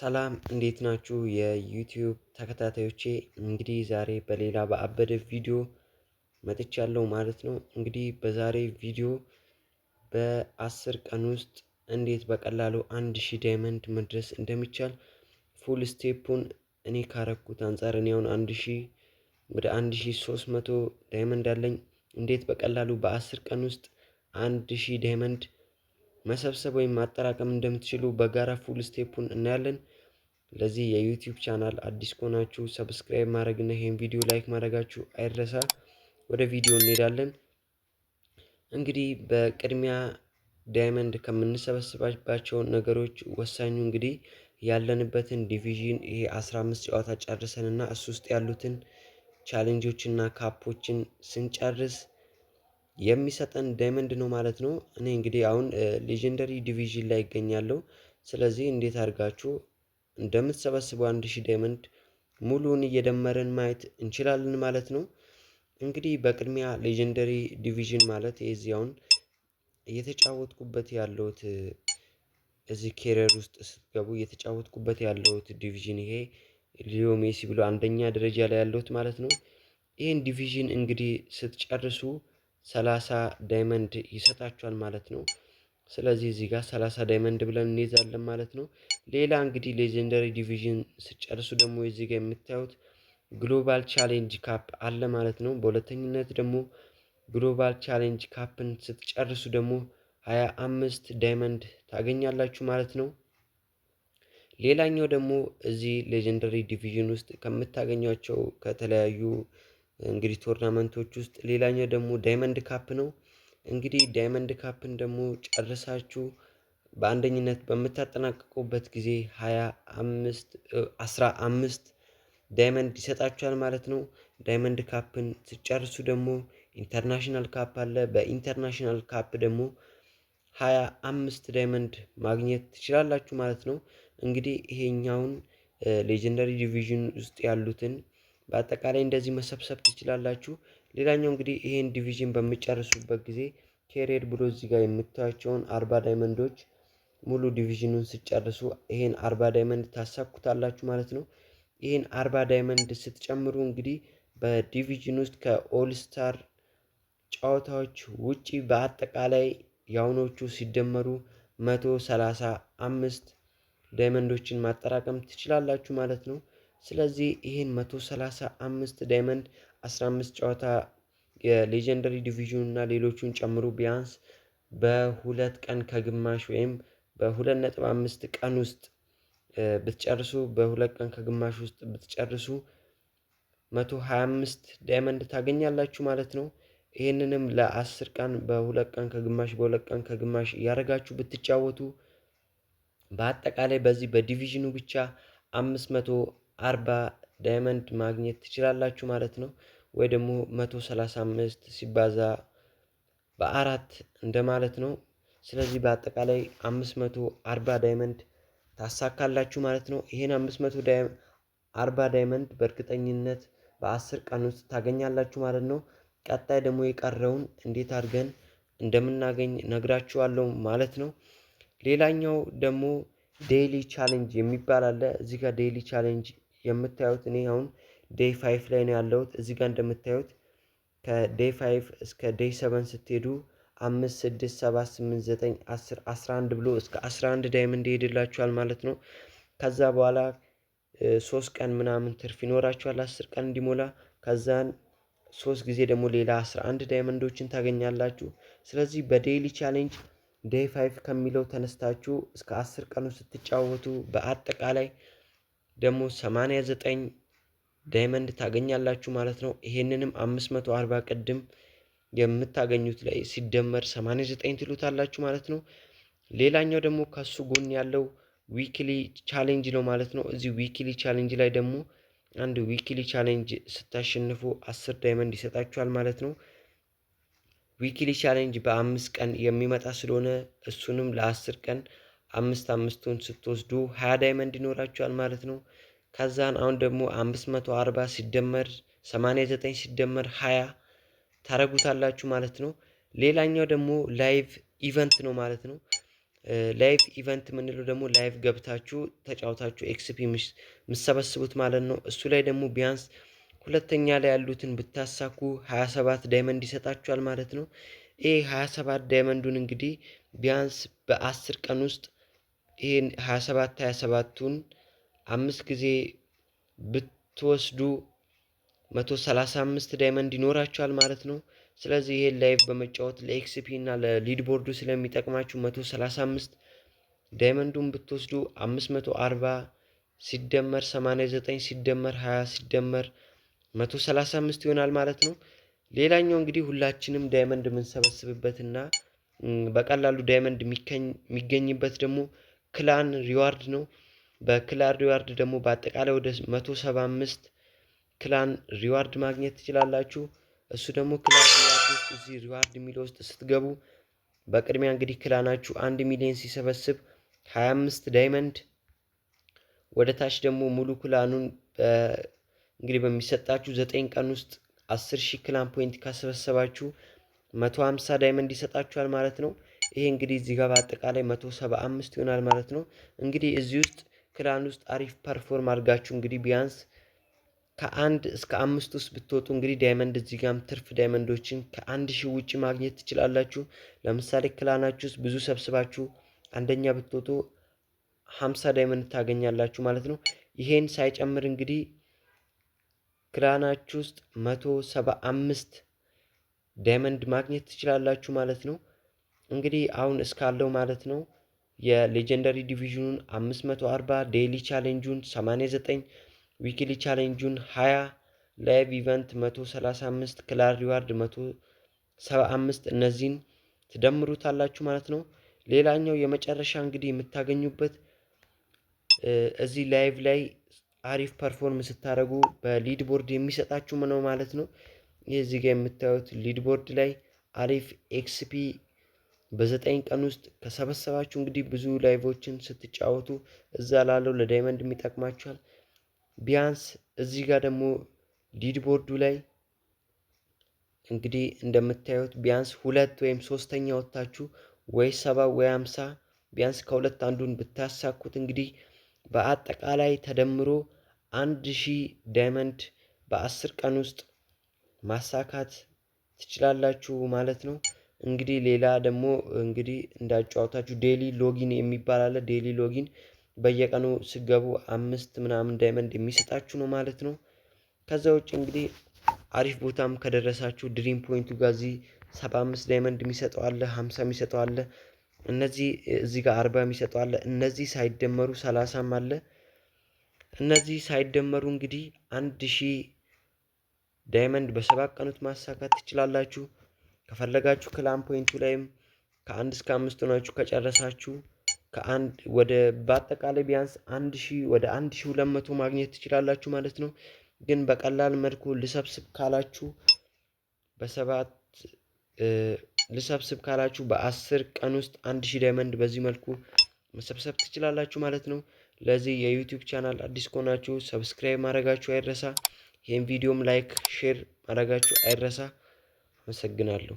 ሰላም እንዴት ናችሁ? የዩቲዩብ ተከታታዮቼ እንግዲህ ዛሬ በሌላ በአበደ ቪዲዮ መጥቻለሁ ማለት ነው። እንግዲህ በዛሬ ቪዲዮ በ10 ቀን ውስጥ እንዴት በቀላሉ 1000 ዳይመንድ መድረስ እንደሚቻል ፉል ስቴፑን እኔ ካረኩት አንፃር እኔ አሁን 1000 ወደ 1300 ዳይመንድ አለኝ። እንዴት በቀላሉ በ10 ቀን ውስጥ 1000 ዳይመንድ መሰብሰብ ወይም ማጠራቀም እንደምትችሉ በጋራ ፉል ስቴፑን እናያለን። ለዚህ የዩቲዩብ ቻናል አዲስ ከሆናችሁ ሰብስክራይብ ማድረግ እና ይሄን ቪዲዮ ላይክ ማድረጋችሁ አይረሳ። ወደ ቪዲዮ እንሄዳለን። እንግዲህ በቅድሚያ ዳይመንድ ከምንሰበስባቸው ነገሮች ወሳኙ እንግዲህ ያለንበትን ዲቪዥን ይሄ 15 ጨዋታ ጨርሰን እና እሱ ውስጥ ያሉትን ቻሌንጆች እና ካፖችን ስንጨርስ የሚሰጠን ዳይመንድ ነው ማለት ነው። እኔ እንግዲህ አሁን ሌጀንደሪ ዲቪዥን ላይ ይገኛለሁ። ስለዚህ እንዴት አድርጋችሁ እንደምትሰበስቡ 1000 ዳይመንድ ሙሉውን እየደመርን ማየት እንችላለን ማለት ነው። እንግዲህ በቅድሚያ ሌጀንደሪ ዲቪዥን ማለት የዚያውን እየተጫወትኩበት ያለውት እዚህ ኬሪየር ውስጥ ስትገቡ እየተጫወትኩበት ያለውት ዲቪዥን ይሄ ሊዮ ሜሲ ብሎ አንደኛ ደረጃ ላይ ያለውት ማለት ነው። ይህን ዲቪዥን እንግዲህ ስትጨርሱ 30 ዳይመንድ ይሰጣችኋል ማለት ነው። ስለዚህ እዚህ ጋር 30 ዳይመንድ ብለን እንይዛለን ማለት ነው። ሌላ እንግዲህ ሌጀንደሪ ዲቪዥን ስትጨርሱ ደግሞ እዚህ ጋር የምታዩት ግሎባል ቻሌንጅ ካፕ አለ ማለት ነው። በሁለተኝነት ደግሞ ግሎባል ቻሌንጅ ካፕን ስትጨርሱ ደግሞ 25 ዳይመንድ ታገኛላችሁ ማለት ነው። ሌላኛው ደግሞ እዚህ ሌጀንደሪ ዲቪዥን ውስጥ ከምታገኟቸው ከተለያዩ እንግዲህ ቶርናመንቶች ውስጥ ሌላኛው ደግሞ ዳይመንድ ካፕ ነው። እንግዲህ ዳይመንድ ካፕን ደግሞ ጨርሳችሁ በአንደኝነት በምታጠናቅቁበት ጊዜ 15 ዳይመንድ ይሰጣችኋል ማለት ነው። ዳይመንድ ካፕን ስትጨርሱ ደግሞ ኢንተርናሽናል ካፕ አለ። በኢንተርናሽናል ካፕ ደግሞ 25 ዳይመንድ ማግኘት ትችላላችሁ ማለት ነው። እንግዲህ ይሄኛውን ሌጀንደሪ ዲቪዥን ውስጥ ያሉትን በአጠቃላይ እንደዚህ መሰብሰብ ትችላላችሁ። ሌላኛው እንግዲህ ይሄን ዲቪዥን በሚጨርሱበት ጊዜ ኬሪየር ብሎ እዚህ ጋር የምታዩቸውን 40 ዳይመንዶች ሙሉ ዲቪዥኑን ስትጨርሱ ይሄን 40 ዳይመንድ ታሳኩታላችሁ ማለት ነው። ይሄን 40 ዳይመንድ ስትጨምሩ እንግዲህ በዲቪዥን ውስጥ ከኦል ስታር ጨዋታዎች ውጪ በአጠቃላይ የአሁኖቹ ሲደመሩ 135 ዳይመንዶችን ማጠራቀም ትችላላችሁ ማለት ነው። ስለዚህ ይሄን 135 ዳይመንድ 15 ጨዋታ የሌጀንደሪ ዲቪዥን እና ሌሎቹን ጨምሮ ቢያንስ በሁለት ቀን ከግማሽ ወይም በ2.5 ቀን ውስጥ ብትጨርሱ በሁለት ቀን ከግማሽ ውስጥ ብትጨርሱ 125 ዳይመንድ ታገኛላችሁ ማለት ነው። ይህንንም ለ10 ቀን በሁለት ቀን ከግማሽ በሁለት ቀን ከግማሽ እያደረጋችሁ ብትጫወቱ በአጠቃላይ በዚህ በዲቪዥኑ ብቻ 540 ዳይመንድ ማግኘት ትችላላችሁ ማለት ነው። ወይ ደግሞ 135 ሲባዛ በአራት እንደማለት ነው። ስለዚህ በአጠቃላይ 540 ዳይመንድ ታሳካላችሁ ማለት ነው። ይሄን 540 ዳይመንድ በእርግጠኝነት በ10 ቀን ውስጥ ታገኛላችሁ ማለት ነው። ቀጣይ ደግሞ የቀረውን እንዴት አድርገን እንደምናገኝ ነግራችኋለሁ ማለት ነው። ሌላኛው ደግሞ ዴይሊ ቻሌንጅ የሚባል አለ። እዚህ ጋር ዴይሊ ቻሌንጅ የምታዩት እኔ አሁን ዴይ 5 ላይ ነው ያለሁት። እዚህ ጋር እንደምታዩት ከዴይ 5 እስከ ዴይ 7 ስትሄዱ 5 6 7 8 9 10 11 ብሎ እስከ 11 ዳይመንድ ይሄድላችኋል ማለት ነው። ከዛ በኋላ 3 ቀን ምናምን ትርፍ ይኖራችኋል 10 ቀን እንዲሞላ። ከዛን 3 ጊዜ ደግሞ ሌላ 11 ዳይመንዶችን ታገኛላችሁ። ስለዚህ በዴይሊ ቻሌንጅ ዴይ 5 ከሚለው ተነስታችሁ እስከ 10 ቀኑ ስትጫወቱ በአጠቃላይ ደግሞ 89 ዳይመንድ ታገኛላችሁ ማለት ነው። ይሄንንም 540 ቅድም የምታገኙት ላይ ሲደመር 89 ትሉታላችሁ ማለት ነው። ሌላኛው ደግሞ ከሱ ጎን ያለው ዊክሊ ቻሌንጅ ነው ማለት ነው። እዚህ ዊክሊ ቻሌንጅ ላይ ደግሞ አንድ ዊክሊ ቻሌንጅ ስታሸንፉ 10 ዳይመንድ ይሰጣችኋል ማለት ነው። ዊክሊ ቻሌንጅ በ5 ቀን የሚመጣ ስለሆነ እሱንም ለ10 ቀን 5ቱን ስትወስዱ 20 ዳይመንድ ይኖራችኋል ማለት ነው። ከዛን አሁን ደግሞ 540 ሲደመር 89 ሲደመር 20 ታረጉታላችሁ ማለት ነው። ሌላኛው ደግሞ ላይቭ ኢቨንት ነው ማለት ነው። ላይቭ ኢቨንት የምንለው ደግሞ ላይቭ ገብታችሁ ተጫውታችሁ ኤክስፒ የምትሰበስቡት ማለት ነው። እሱ ላይ ደግሞ ቢያንስ ሁለተኛ ላይ ያሉትን ብታሳኩ 27 ዳይመንድ ይሰጣችኋል ማለት ነው። ይሄ 27 ዳይመንዱን እንግዲህ ቢያንስ በ10 ቀን ውስጥ ይሄን 27ቱን 5 ጊዜ ብትወስዱ 135 ዳይመንድ ይኖራችኋል ማለት ነው። ስለዚህ ይሄን ላይቭ በመጫወት ለኤክስፒ እና ለሊድ ቦርዱ ስለሚጠቅማችሁ 135 ዳይመንዱን ብትወስዱ 540 ሲደመር 89 ሲደመር 20 ሲደመር 135 ይሆናል ማለት ነው። ሌላኛው እንግዲህ ሁላችንም ዳይመንድ የምንሰበስብበትና በቀላሉ ዳይመንድ የሚገኝበት ደግሞ ክላን ሪዋርድ ነው። በክላን ሪዋርድ ደግሞ በአጠቃላይ ወደ 175 ክላን ሪዋርድ ማግኘት ትችላላችሁ። እሱ ደግሞ ክላን ሪዋርድ ውስጥ እዚህ ሪዋርድ የሚለው ውስጥ ስትገቡ በቅድሚያ እንግዲህ ክላናችሁ 1 ሚሊዮን ሲሰበስብ 25 ዳይመንድ፣ ወደ ታች ደግሞ ሙሉ ክላኑን እንግዲህ በሚሰጣችሁ 9 ቀን ውስጥ 10,000 ክላን ፖይንት ካሰበሰባችሁ 150 ዳይመንድ ይሰጣችኋል ማለት ነው። ይሄ እንግዲህ እዚህ ጋር በአጠቃላይ 175 ይሆናል ማለት ነው። እንግዲህ እዚህ ውስጥ ክላን ውስጥ አሪፍ ፐርፎርም አድርጋችሁ እንግዲህ ቢያንስ ከ1 እስከ 5 ውስጥ ብትወጡ እንግዲህ ዳይመንድ እዚህ ጋርም ትርፍ ዳይመንዶችን ከ1000 ውጪ ማግኘት ትችላላችሁ። ለምሳሌ ክላናችሁ ውስጥ ብዙ ሰብስባችሁ አንደኛ ብትወጡ 50 ዳይመንድ ታገኛላችሁ ማለት ነው። ይሄን ሳይጨምር እንግዲህ ክላናችሁ ውስጥ 175 ዳይመንድ ማግኘት ትችላላችሁ ማለት ነው። እንግዲህ አሁን እስካለው ማለት ነው የሌጀንደሪ ዲቪዥኑን 540፣ ዴይሊ ቻሌንጁን 89፣ ዊክሊ ቻሌንጁን 20፣ ላይቭ ኢቨንት 135፣ ክላር ሪዋርድ 175 እነዚህን ትደምሩታላችሁ ማለት ነው። ሌላኛው የመጨረሻ እንግዲህ የምታገኙበት እዚህ ላይቭ ላይ አሪፍ ፐርፎርም ስታደርጉ በሊድ ቦርድ የሚሰጣችሁ ነው ማለት ነው። ይህ እዚህ ጋር የምታዩት ሊድ ቦርድ ላይ አሪፍ ኤክስፒ በ9 ቀን ውስጥ ከሰበሰባችሁ እንግዲህ ብዙ ላይቮችን ስትጫወቱ እዛ ላለው ለዳይመንድ የሚጠቅማችኋል። ቢያንስ እዚህ ጋር ደግሞ ሊድ ቦርዱ ላይ እንግዲህ እንደምታዩት ቢያንስ 2 ወይም 3ኛ ወጥታችሁ ወይ 70 ወይ 50 ቢያንስ ከሁለት አንዱን ብታሳኩት እንግዲህ በአጠቃላይ ተደምሮ 1000 ዳይመንድ በ10 ቀን ውስጥ ማሳካት ትችላላችሁ ማለት ነው። እንግዲህ ሌላ ደግሞ እንግዲህ እንዳጫወታችሁ ዴሊ ሎጊን የሚባል አለ። ዴሊ ሎጊን በየቀኑ ስገቡ 5 ምናምን ዳይመንድ የሚሰጣችሁ ነው ማለት ነው። ከዛ ውጭ እንግዲህ አሪፍ ቦታም ከደረሳችሁ ድሪም ፖይንቱ ጋር እዚህ 75 ዳይመንድ የሚሰጠው አለ፣ 50 የሚሰጠው አለ፣ እነዚህ እዚህ ጋር 40 የሚሰጠው አለ። እነዚህ ሳይደመሩ 30ም አለ። እነዚህ ሳይደመሩ እንግዲህ 1000 ዳይመንድ በ7 ቀኑት ማሳካት ትችላላችሁ። ከፈለጋችሁ ክላን ፖይንቱ ላይም ከ1 እስከ 5 ሆናችሁ ከጨረሳችሁ ከአንድ ወደ በአጠቃላይ ቢያንስ 1000 ወደ 1200 ማግኘት ትችላላችሁ ማለት ነው። ግን በቀላል መልኩ ልሰብስብ ካላችሁ በ10 ቀን ውስጥ 1000 ዳይመንድ በዚህ መልኩ መሰብሰብ ትችላላችሁ ማለት ነው። ለዚህ የዩቲዩብ ቻናል አዲስ ከሆናችሁ ሰብስክራይብ ማድረጋችሁ አይረሳ። ይህን ቪዲዮም ላይክ፣ ሼር ማድረጋችሁ አይረሳ። አመሰግናለሁ።